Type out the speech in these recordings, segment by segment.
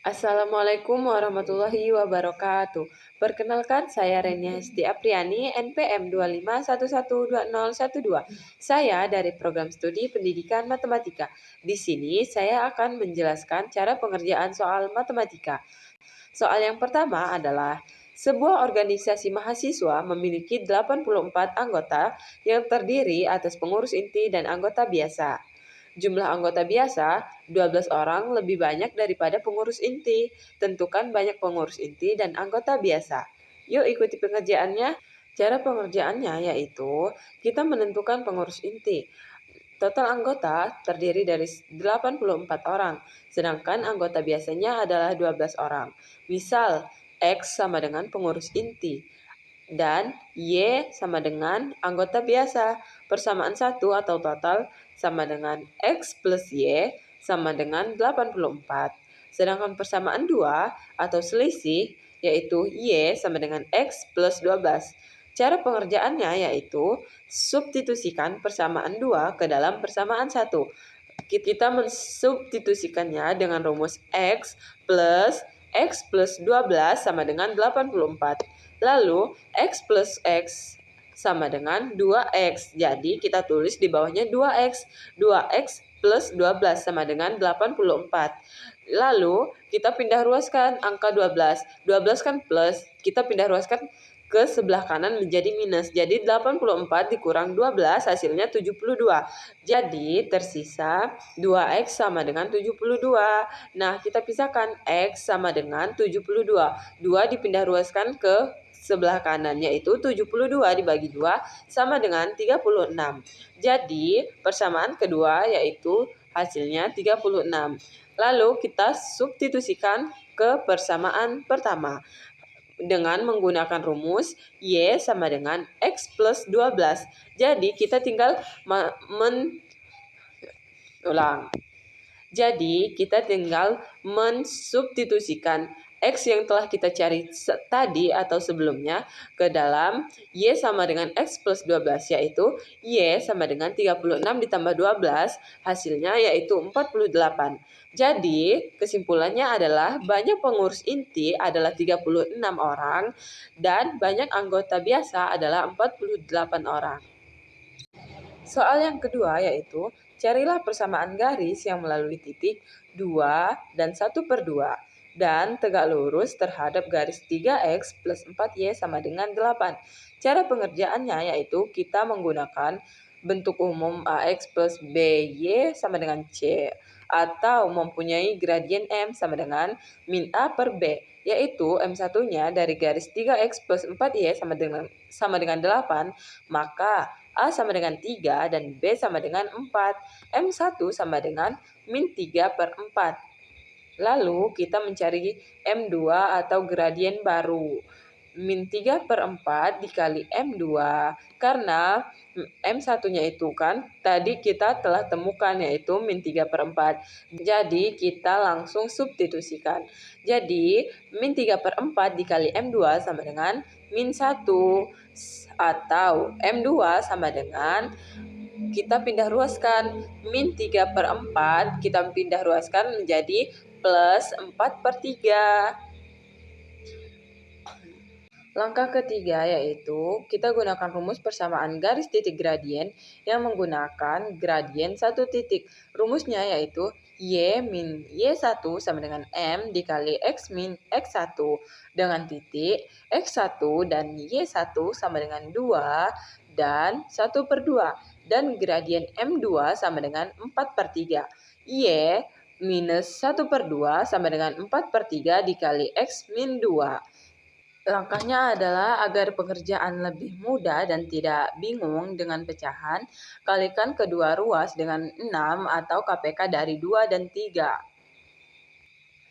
Assalamualaikum warahmatullahi wabarakatuh. Perkenalkan, saya Renia Hesti Apriani, NPM 251120112. Saya dari Program Studi Pendidikan Matematika. Di sini saya akan menjelaskan cara pengerjaan soal matematika. Soal yang pertama adalah sebuah organisasi mahasiswa memiliki 84 anggota yang terdiri atas pengurus inti dan anggota biasa. Jumlah anggota biasa 12 orang lebih banyak daripada pengurus inti. Tentukan banyak pengurus inti dan anggota biasa. Yuk ikuti pengerjaannya. Cara pengerjaannya yaitu kita menentukan pengurus inti. Total anggota terdiri dari 84 orang, sedangkan anggota biasanya adalah 12 orang. Misal, X sama dengan pengurus inti dan Y sama dengan anggota biasa. Persamaan 1 atau total sama dengan X plus Y sama dengan 84. Sedangkan persamaan 2 atau selisih yaitu Y sama dengan X plus 12. Cara pengerjaannya yaitu substitusikan persamaan 2 ke dalam persamaan 1. Kita mensubstitusikannya dengan rumus X plus 12 sama dengan 84. Lalu X plus X sama dengan 2X. Jadi kita tulis di bawahnya 2X. 2X plus 12 sama dengan 84. Lalu kita pindah ruaskan angka 12. 12 kan plus, kita pindah ruaskan ke sebelah kanan menjadi minus. Jadi 84 dikurang 12 hasilnya 72. Jadi tersisa 2X sama dengan 72. Nah, kita pisahkan X sama dengan 72. 2 dipindah ruaskan ke sebelah kanan yaitu 72 dibagi 2 sama dengan 36. Jadi persamaan kedua yaitu hasilnya 36. Lalu kita substitusikan ke persamaan pertama dengan menggunakan rumus Y sama dengan X plus 12. Jadi kita tinggal mensubstitusikan X yang telah kita cari tadi atau sebelumnya ke dalam Y sama dengan X plus 12, yaitu Y sama dengan 36 ditambah 12, hasilnya yaitu 48. Jadi kesimpulannya adalah banyak pengurus inti adalah 36 orang dan banyak anggota biasa adalah 48 orang. Soal yang kedua yaitu carilah persamaan garis yang melalui titik 2 dan 1/2 dan tegak lurus terhadap garis 3X plus 4Y sama dengan 8. Cara pengerjaannya yaitu kita menggunakan bentuk umum AX plus BY sama dengan C atau mempunyai gradien M sama dengan min A per B, yaitu M1-nya dari garis 3X plus 4Y sama dengan 8, maka A sama dengan 3 dan B sama dengan 4. M1 sama dengan min 3/4. Lalu kita mencari M2 atau gradien baru. Min 3/4 dikali M2. Karena M1-nya itu kan tadi kita telah temukan yaitu min 3/4. Jadi kita langsung substitusikan. Jadi min 3/4 dikali M2 sama dengan min 1. Atau M2 sama dengan kita pindah ruaskan min 3/4 kita pindah ruaskan menjadi plus 4/3. Langkah ketiga yaitu kita gunakan rumus persamaan garis titik gradien yang menggunakan gradien satu titik. Rumusnya yaitu Y min Y1 sama dengan M dikali X min X1 dengan titik X1 dan Y1 sama dengan 2 dan 1/2 dan gradien M2 sama dengan 4/3. Y minus 1/2 sama dengan 4/3 dikali X min 2. Langkahnya adalah agar pengerjaan lebih mudah dan tidak bingung dengan pecahan, kalikan kedua ruas dengan 6 atau KPK dari 2 dan 3.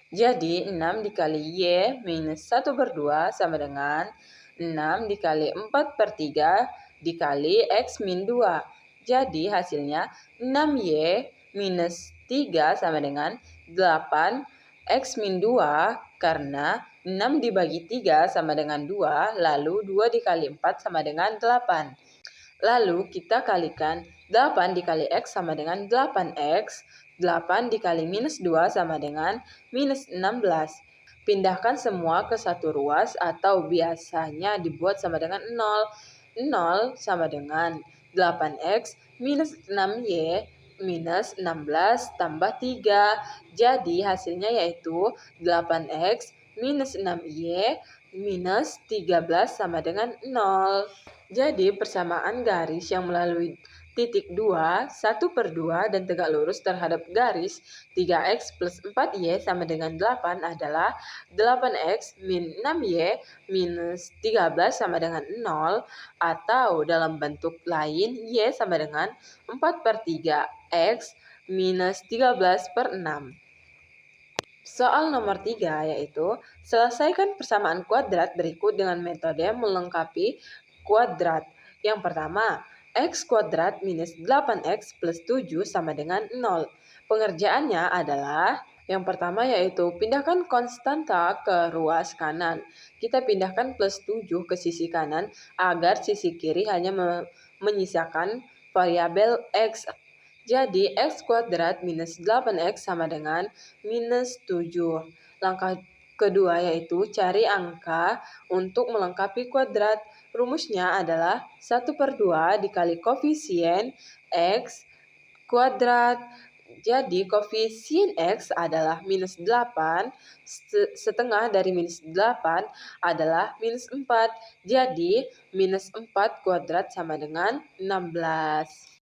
Jadi 6 dikali Y minus 1/2 sama dengan 6 dikali 4/3 dikali X min 2. Jadi hasilnya 6Y minus 3 sama dengan 8 X min 2 karena 6 dibagi 3 sama dengan 2, lalu 2 dikali 4 sama dengan 8. Lalu kita kalikan 8 dikali X sama dengan 8X, 8 dikali minus 2 sama dengan minus 16. Pindahkan semua ke satu ruas atau biasanya dibuat sama dengan 0. 0 sama dengan 8x minus 6y minus 16 tambah 3. Jadi hasilnya yaitu 8x minus 6y minus 13 sama dengan 0. Jadi persamaan garis yang melalui titik 2, 1/2 dan tegak lurus terhadap garis 3x plus 4y sama dengan 8 adalah 8x min 6y minus 13 sama dengan 0, atau dalam bentuk lain y sama dengan 4/3 x minus 13/6. Soal nomor 3 yaitu selesaikan persamaan kuadrat berikut dengan metode melengkapi kuadrat. Yang pertama, x kuadrat minus 8x plus 7 sama dengan 0. Pengerjaannya adalah yang pertama yaitu pindahkan konstanta ke ruas kanan. Kita pindahkan plus 7 ke sisi kanan agar sisi kiri hanya menyisakan variabel x. Jadi x kuadrat minus 8x sama dengan minus 7. Langkah kedua yaitu cari angka untuk melengkapi kuadrat. Rumusnya adalah 1/2 dikali koefisien x kuadrat. Jadi koefisien x adalah minus 8, setengah dari minus 8 adalah minus 4. Jadi minus 4 kuadrat sama dengan 16.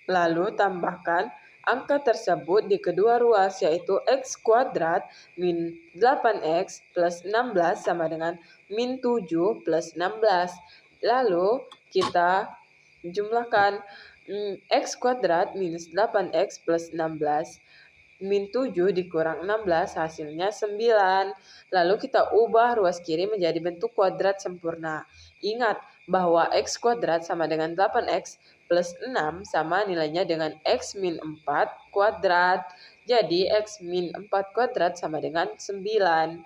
Lalu tambahkan angka tersebut di kedua ruas yaitu x kuadrat min 8x plus 16 sama dengan min 7 plus 16. Lalu kita jumlahkan x kuadrat minus 8x plus 16 min 7 dikurang 16 hasilnya 9. Lalu kita ubah ruas kiri menjadi bentuk kuadrat sempurna. Ingat bahwa x kuadrat sama dengan 8x plus 6 sama nilainya dengan x min 4 kuadrat. Jadi x min 4 kuadrat sama dengan 9.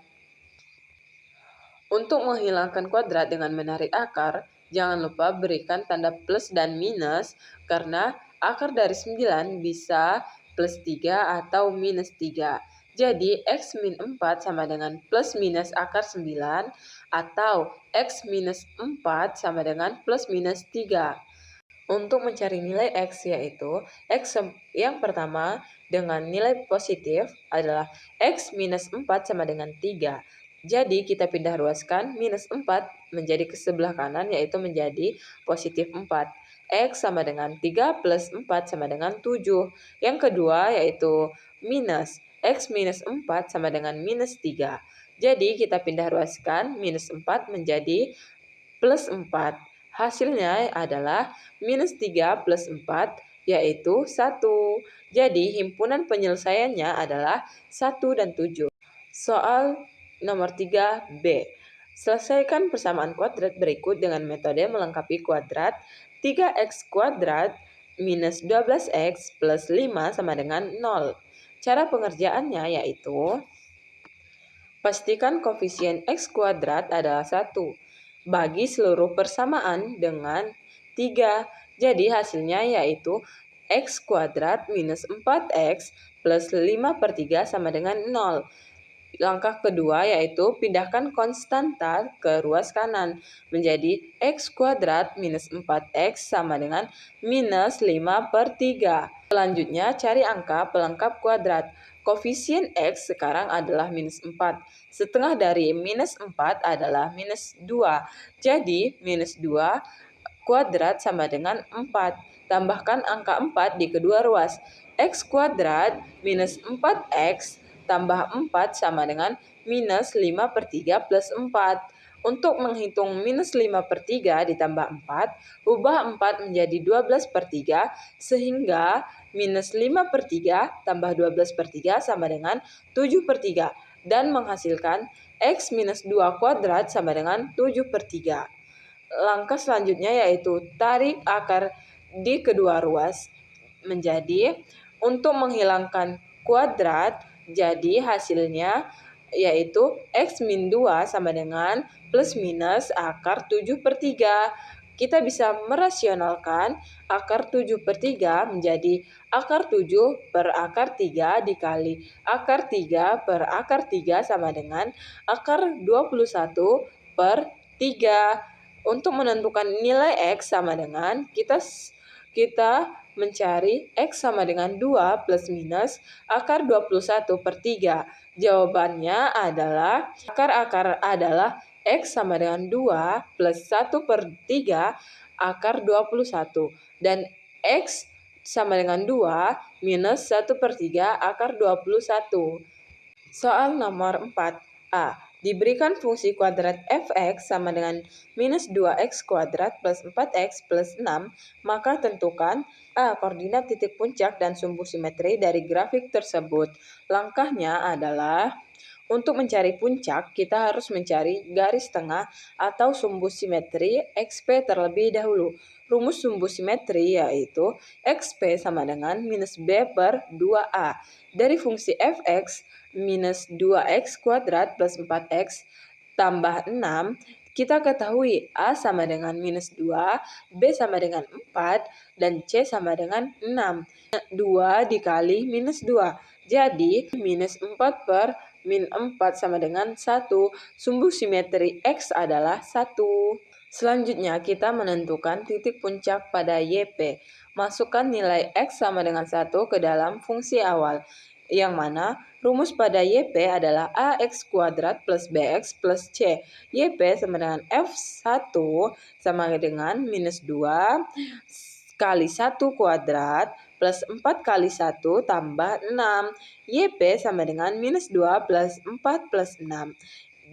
Untuk menghilangkan kuadrat dengan menarik akar, jangan lupa berikan tanda plus dan minus karena akar dari 9 bisa plus 3 atau minus 3. Jadi x min 4 sama dengan plus minus akar 9 atau x minus 4 sama dengan plus minus 3. Untuk mencari nilai x yaitu x yang pertama dengan nilai positif adalah x minus 4 sama dengan 3. Jadi kita pindah ruaskan minus 4 menjadi ke sebelah kanan yaitu menjadi positif 4. X sama dengan 3 plus 4 sama dengan 7. Yang kedua yaitu minus. X minus 4 sama dengan minus 3. Jadi kita pindah ruaskan minus 4 menjadi plus 4. Hasilnya adalah minus 3 plus 4 yaitu 1. Jadi himpunan penyelesaiannya adalah 1 dan 7. Soal nomor 3B. Selesaikan persamaan kuadrat berikut dengan metode melengkapi kuadrat. 3x kuadrat minus 12x plus 5 sama dengan 0. Cara pengerjaannya yaitu pastikan koefisien x kuadrat adalah 1. Bagi seluruh persamaan dengan 3. Jadi hasilnya yaitu x kuadrat minus 4x plus 5/3 sama dengan 0. Langkah kedua yaitu pindahkan konstanta ke ruas kanan menjadi x kuadrat minus 4x sama dengan minus 5/3. Selanjutnya cari angka pelengkap kuadrat. Koefisien x sekarang adalah minus 4. Setengah dari minus 4 adalah minus 2. Jadi minus 2 kuadrat sama dengan 4. Tambahkan angka 4 di kedua ruas. X kuadrat minus 4x tambah 4 sama dengan minus 5/3 plus 4. Untuk menghitung minus 5/3 ditambah 4, ubah 4 menjadi 12/3 sehingga minus 5/3 tambah 12/3 sama dengan 7/3 dan menghasilkan x minus 2 kuadrat sama dengan 7/3. Langkah selanjutnya yaitu tarik akar di kedua ruas menjadi untuk menghilangkan kuadrat. Jadi hasilnya yaitu x min 2 sama dengan plus minus akar 7/3. kita bisa merasionalkan akar 7/3 menjadi akar 7 per akar 3 dikali akar 3 per akar 3 sama dengan akar 21 per 3. Untuk menentukan nilai X sama dengan kita mencari X sama dengan 2 plus minus akar 21/3. Jawabannya adalah akar adalah X sama dengan 2 plus 1/3 akar 21. Dan X sama dengan 2 minus 1/3 akar 21. Soal nomor 4. A. Diberikan fungsi kuadrat f(x) sama dengan minus 2x kuadrat plus 4x plus 6, maka tentukan A. Koordinat titik puncak dan sumbu simetri dari grafik tersebut. Langkahnya adalah untuk mencari puncak, kita harus mencari garis tengah atau sumbu simetri XP terlebih dahulu. Rumus sumbu simetri yaitu XP sama dengan minus B per 2A. Dari fungsi fx minus 2x kuadrat plus 4x tambah 6, kita ketahui A sama dengan minus 2, B sama dengan 4, dan C sama dengan 6. 2 dikali minus 2. Jadi, minus 4 per min 4 sama dengan 1. Sumbu simetri X adalah 1. Selanjutnya, kita menentukan titik puncak pada YP. Masukkan nilai X sama dengan 1 ke dalam fungsi awal, yang mana rumus pada YP adalah AX kuadrat plus BX plus C. YP sama dengan F1 sama dengan minus 2 kali 1 kuadrat plus 4 kali 1 tambah 6. YP sama dengan minus 2 plus 4 plus 6.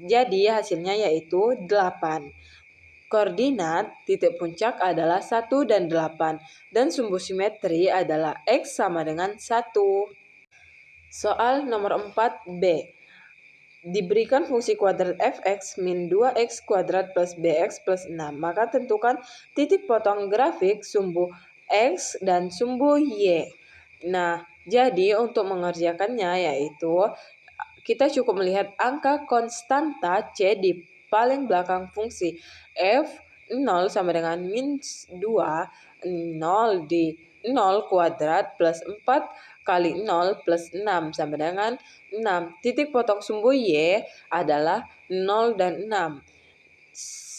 Jadi hasilnya yaitu 8. Koordinat titik puncak adalah 1 dan 8, dan sumbu simetri adalah X sama dengan 1. Soal nomor 4B. Diberikan fungsi kuadrat fx min 2x kuadrat plus bx plus 6, maka tentukan titik potong grafik sumbu X dan sumbu Y. Nah, jadi untuk mengerjakannya yaitu kita cukup melihat angka konstanta C di paling belakang fungsi. F 0 sama dengan minus 2, 0 di 0 kuadrat plus 4 kali 0 plus 6 sama dengan 6. Titik potong sumbu Y adalah 0 dan 6.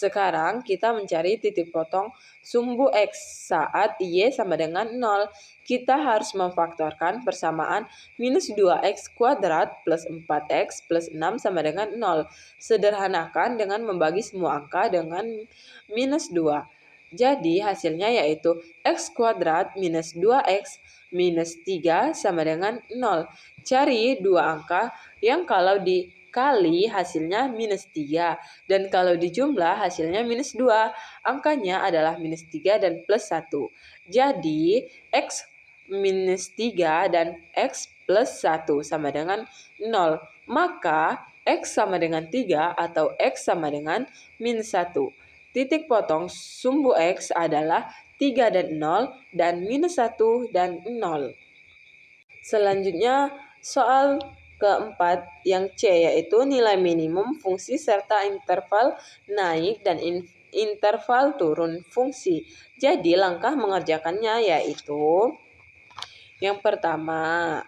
Sekarang kita mencari titik potong sumbu X saat Y sama dengan 0. Kita harus memfaktorkan persamaan minus 2x kuadrat plus 4x plus 6 sama dengan 0. Sederhanakan dengan membagi semua angka dengan minus 2. Jadi hasilnya yaitu x kuadrat minus 2x minus 3 sama dengan 0. Cari dua angka yang kalau dikali hasilnya minus 3, dan kalau dijumlah hasilnya minus 2. Angkanya adalah minus 3 dan plus 1. Jadi x minus 3 dan x plus 1 sama dengan 0. Maka x sama dengan 3 atau x sama dengan minus 1. Titik potong sumbu X adalah 3 dan 0 dan minus 1 dan 0. Selanjutnya soal keempat yang C yaitu nilai minimum fungsi serta interval naik dan interval turun fungsi. Jadi langkah mengerjakannya yaitu yang pertama,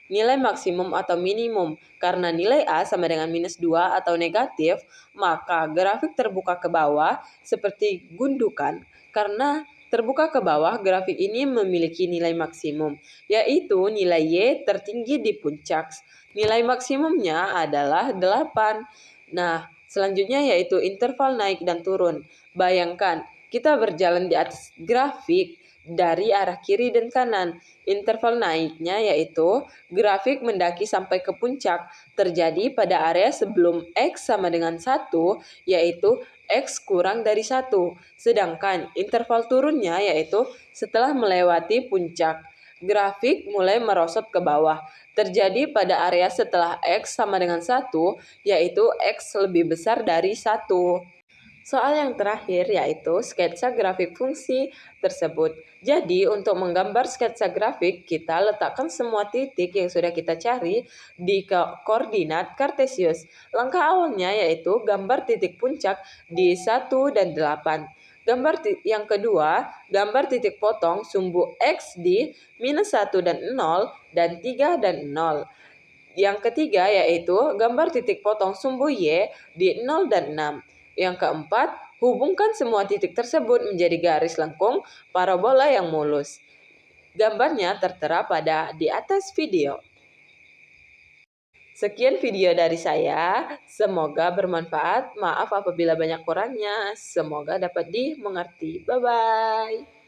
nilai maksimum atau minimum. Karena nilai A sama dengan minus 2 atau negatif, maka grafik terbuka ke bawah seperti gundukan. Karena terbuka ke bawah, grafik ini memiliki nilai maksimum, yaitu nilai Y tertinggi di puncak. Nilai maksimumnya adalah 8. Nah, selanjutnya yaitu interval naik dan turun. Bayangkan, kita berjalan di atas grafik dari arah kiri dan kanan. Interval naiknya yaitu grafik mendaki sampai ke puncak terjadi pada area sebelum X sama dengan 1, yaitu X kurang dari 1. Sedangkan interval turunnya yaitu setelah melewati puncak. Grafik mulai merosot ke bawah terjadi pada area setelah X sama dengan 1, yaitu X lebih besar dari 1. Soal yang terakhir yaitu sketsa grafik fungsi tersebut. Jadi untuk menggambar sketsa grafik, kita letakkan semua titik yang sudah kita cari di koordinat kartesius. Langkah awalnya yaitu gambar titik puncak di 1 dan 8. Yang kedua, gambar titik potong sumbu X di minus 1 dan 0 dan 3 dan 0. Yang ketiga yaitu gambar titik potong sumbu Y di 0 dan 6. Yang keempat, hubungkan semua titik tersebut menjadi garis lengkung parabola yang mulus. Gambarnya tertera di atas video. Sekian video dari saya, semoga bermanfaat. Maaf apabila banyak kurangnya, semoga dapat dimengerti. Bye-bye.